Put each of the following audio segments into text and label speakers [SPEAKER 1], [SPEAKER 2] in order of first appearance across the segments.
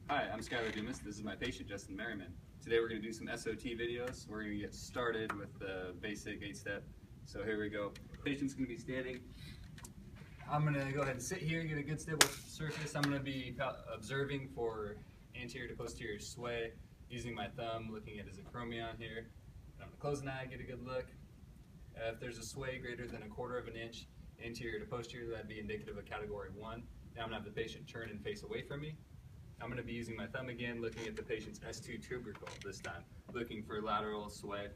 [SPEAKER 1] Hi, I'm Skyler Dumas. This is my patient, Justin Merriman. Today we're going to do some SOT videos. We're going to get started with the basic 8-step. So here we go. Patient's going to be standing. I'm going to go ahead and sit here, get a good stable surface. I'm going to be observing for anterior to posterior sway, using my thumb, looking at his acromion here. I'm going to close an eye, get a good look. If there's a sway greater than 1/4 of an inch anterior to posterior, that'd be indicative of category 1. Now I'm going to have the patient turn and face away from me. I'm going to be using my thumb again, looking at the patient's S2 tubercle this time, looking for lateral sway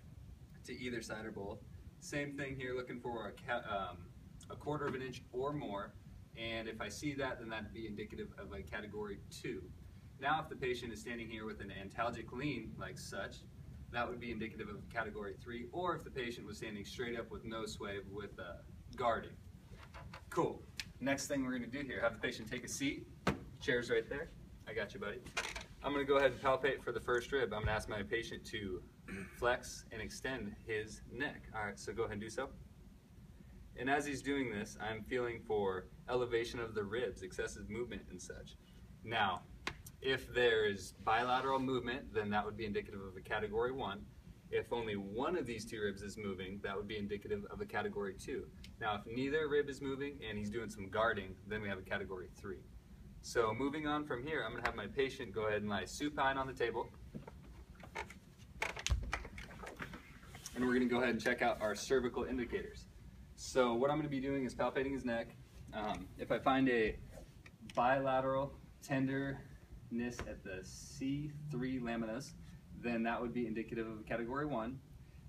[SPEAKER 1] to either side or both. Same thing here, looking for a 1/4 of an inch or more, and if I see that, then that'd be indicative of a category 2. Now if the patient is standing here with an antalgic lean like such, that would be indicative of category 3, or if the patient was standing straight up with no sway with guarding. Cool. Next thing we're going to do here, have the patient take a seat. Chair's right there. I got you, buddy. I'm going to go ahead and palpate for the first rib. I'm going to ask my patient to flex and extend his neck. All right, so go ahead and do so. And as he's doing this, I'm feeling for elevation of the ribs, excessive movement and such. Now, if there's bilateral movement, then that would be indicative of a category 1. If only one of these two ribs is moving, that would be indicative of a category 2. Now, if neither rib is moving and he's doing some guarding, then we have a category 3. So moving on from here, I'm going to have my patient go ahead and lie supine on the table. And we're going to go ahead and check out our cervical indicators. So what I'm going to be doing is palpating his neck. If I find a bilateral tenderness at the C3 laminas, then that would be indicative of category 1.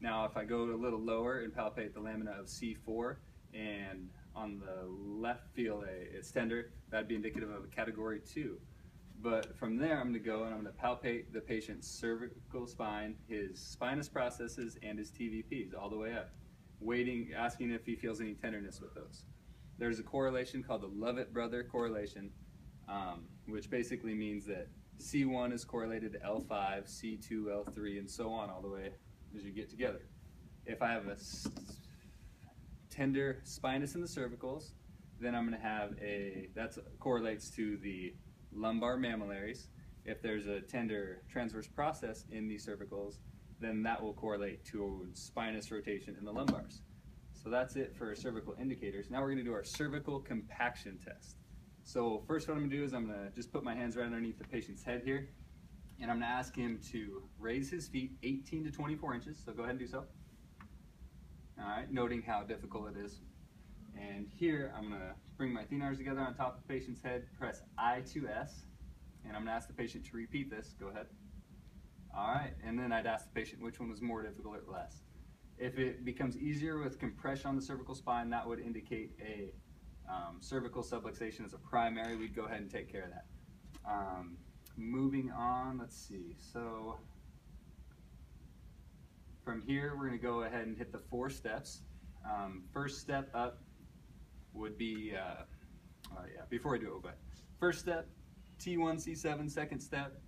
[SPEAKER 1] Now if I go a little lower and palpate the lamina of C4 and on the left feel it's tender, that'd be indicative of a category 2. But from there I'm going to go and I'm going to palpate the patient's cervical spine, his spinous processes, and his TVPs all the way up, asking if he feels any tenderness with those. There's a correlation called the Lovett brother correlation, which basically means that C1 is correlated to L5, C2, L3, and so on all the way as you get together. If I have a tender spinous in the cervicals, then I'm going to have that correlates to the lumbar mammillaries. If there's a tender transverse process in the cervicals, then that will correlate to spinous rotation in the lumbars. So that's it for cervical indicators. Now we're going to do our cervical compaction test. So first what I'm going to do is I'm going to just put my hands right underneath the patient's head here, and I'm going to ask him to raise his feet 18 to 24 inches, so go ahead and do so. Alright, noting how difficult it is. And here I'm going to bring my thenars together on top of the patient's head, press I to S, and I'm going to ask the patient to repeat this. Go ahead. Alright, and then I'd ask the patient which one was more difficult or less. If it becomes easier with compression on the cervical spine, that would indicate a cervical subluxation as a primary. We'd go ahead and take care of that. Moving on, let's see. So from here, we're going to go ahead and hit the 4 steps. First step up would be, before I do it, we'll go ahead. First step, T1, C7, second step,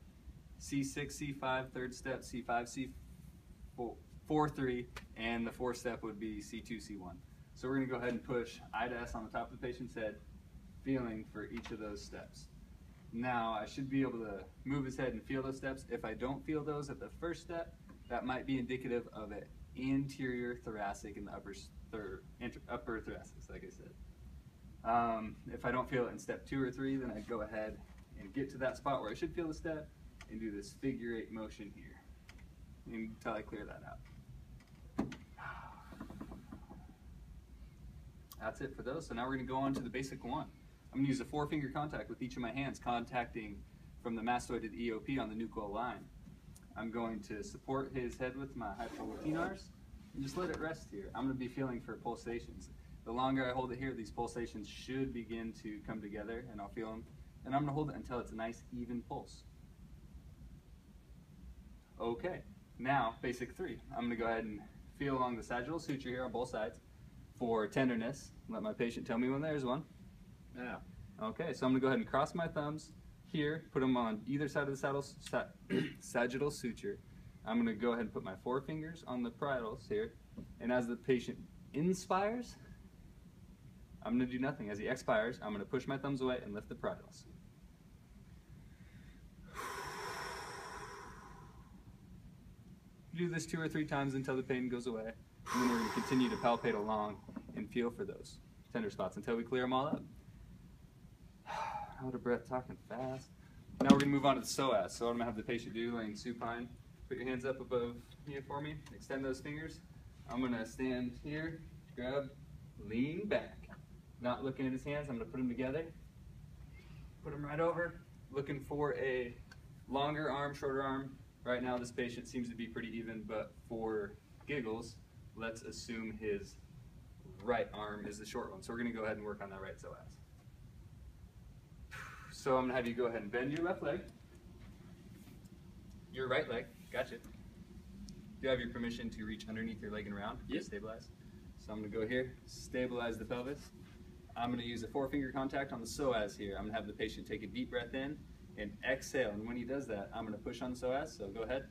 [SPEAKER 1] C6, C5, third step, C5, C4, 3, and the 4th step would be C2, C1. So we're going to go ahead and push I to S on the top of the patient's head, feeling for each of those steps. Now I should be able to move his head and feel those steps. If I don't feel those at the first step, that might be indicative of an anterior thoracic in the upper thoracic, like I said. If I don't feel it in step 2 or 3, then I'd go ahead and get to that spot where I should feel the step and do this figure 8 motion here until I clear that out. That's it for those. So now we're going to go on to the basic 1. I'm going to use a 4-finger contact with each of my hands, contacting from the mastoid to the EOP on the nuchal line. I'm going to support his head with my hypothenars and just let it rest here. I'm going to be feeling for pulsations. The longer I hold it here, these pulsations should begin to come together, and I'll feel them. And I'm going to hold it until it's a nice even pulse. Okay, now basic 3. I'm going to go ahead and feel along the sagittal suture here on both sides for tenderness. Let my patient tell me when there's one.
[SPEAKER 2] Yeah.
[SPEAKER 1] Okay, so I'm going to go ahead and cross my thumbs here, put them on either side of the sagittal suture. I'm going to go ahead and put my 4 fingers on the parietals here, and as the patient inspires, I'm going to do nothing. As he expires, I'm going to push my thumbs away and lift the parietals. do this 2 or 3 times until the pain goes away. And then we're going to continue to palpate along and feel for those tender spots until we clear them all up. Out of breath, talking fast. Now we're going to move on to the psoas. So what I'm going to have the patient do, laying supine. Put your hands up above here for me. Extend those fingers. I'm going to stand here, grab, lean back. Not looking at his hands, I'm going to put them together. Put them right over. Looking for a longer arm, shorter arm. Right now this patient seems to be pretty even, but for giggles, let's assume his right arm is the short one. So we're going to go ahead and work on that right psoas. So I'm going to have you go ahead and bend your left leg. Your right leg, gotcha. You have your permission to reach underneath your leg and around.
[SPEAKER 2] Yep.
[SPEAKER 1] Stabilize. So I'm going to go here, stabilize the pelvis. I'm going to use a 4-finger contact on the psoas here. I'm going to have the patient take a deep breath in and exhale. And when he does that, I'm going to push on the psoas. So go ahead.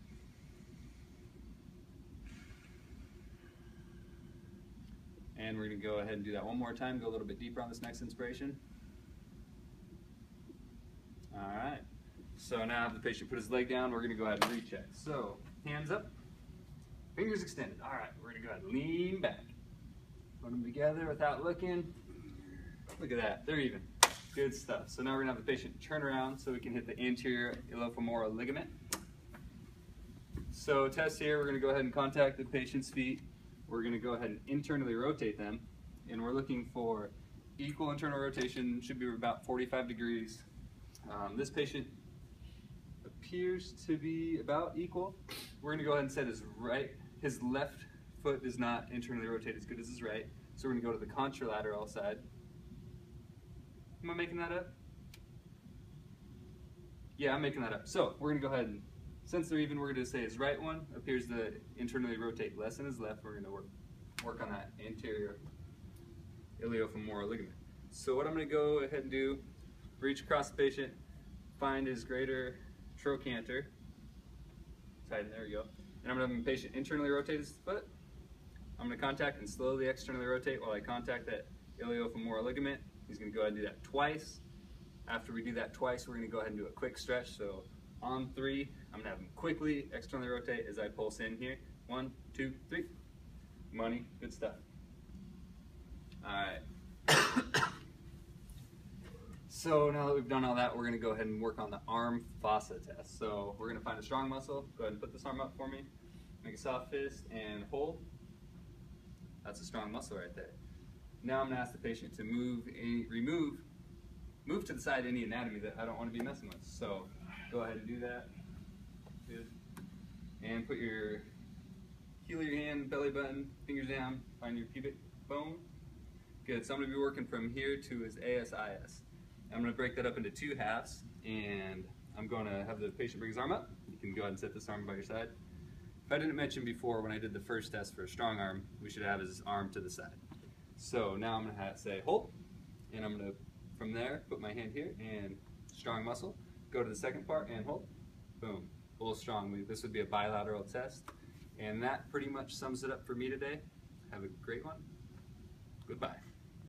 [SPEAKER 1] And we're going to go ahead and do that one more time. Go a little bit deeper on this next inspiration. All right. So now have the patient put his leg down. We're going to go ahead and recheck. So hands up, fingers extended. All right. We're going to go ahead and lean back. Put them together without looking. Look at that. They're even. Good stuff. So now we're going to have the patient turn around so we can hit the anterior iliofemoral ligament. So test here, we're going to go ahead and contact the patient's feet. We're going to go ahead and internally rotate them. And we're looking for equal internal rotation, should be about 45 degrees. This patient appears to be about equal. We're going to go ahead and set his left foot does not internally rotate as good as his right. So we're going to go to the contralateral side. Am I making that up? Yeah, I'm making that up. So we're going to go ahead and, since they're even, we're going to say his right one appears to internally rotate less than his left. We're going to work on that anterior iliofemoral ligament. So what I'm going to go ahead and do, reach across the patient, find his greater trochanter, tighten, there we go. And I'm going to have the patient internally rotate his foot. I'm going to contact and slowly externally rotate while I contact that iliofemoral ligament. He's going to go ahead and do that twice. After we do that twice, we're going to go ahead and do a quick stretch. So on 3, I'm going to have him quickly externally rotate as I pulse in here. 1, 2, 3. Money, good stuff. All right. So now that we've done all that, we're going to go ahead and work on the arm fossa test. So we're going to find a strong muscle. Go ahead and put this arm up for me. Make a soft fist and hold. That's a strong muscle right there. Now I'm going to ask the patient to move to the side any anatomy that I don't want to be messing with. So go ahead and do that. Good. And put your heel of your hand, belly button, fingers down, find your pubic bone. Good. So I'm going to be working from here to his ASIS. I'm going to break that up into 2 halves, and I'm going to have the patient bring his arm up. You can go ahead and set this arm by your side. If I didn't mention before, when I did the first test for a strong arm, we should have his arm to the side. So now I'm going to say hold, and I'm going to, from there, put my hand here and strong muscle. Go to the second part and hold. Boom. Full strong. This would be a bilateral test. And that pretty much sums it up for me today. Have a great one. Goodbye.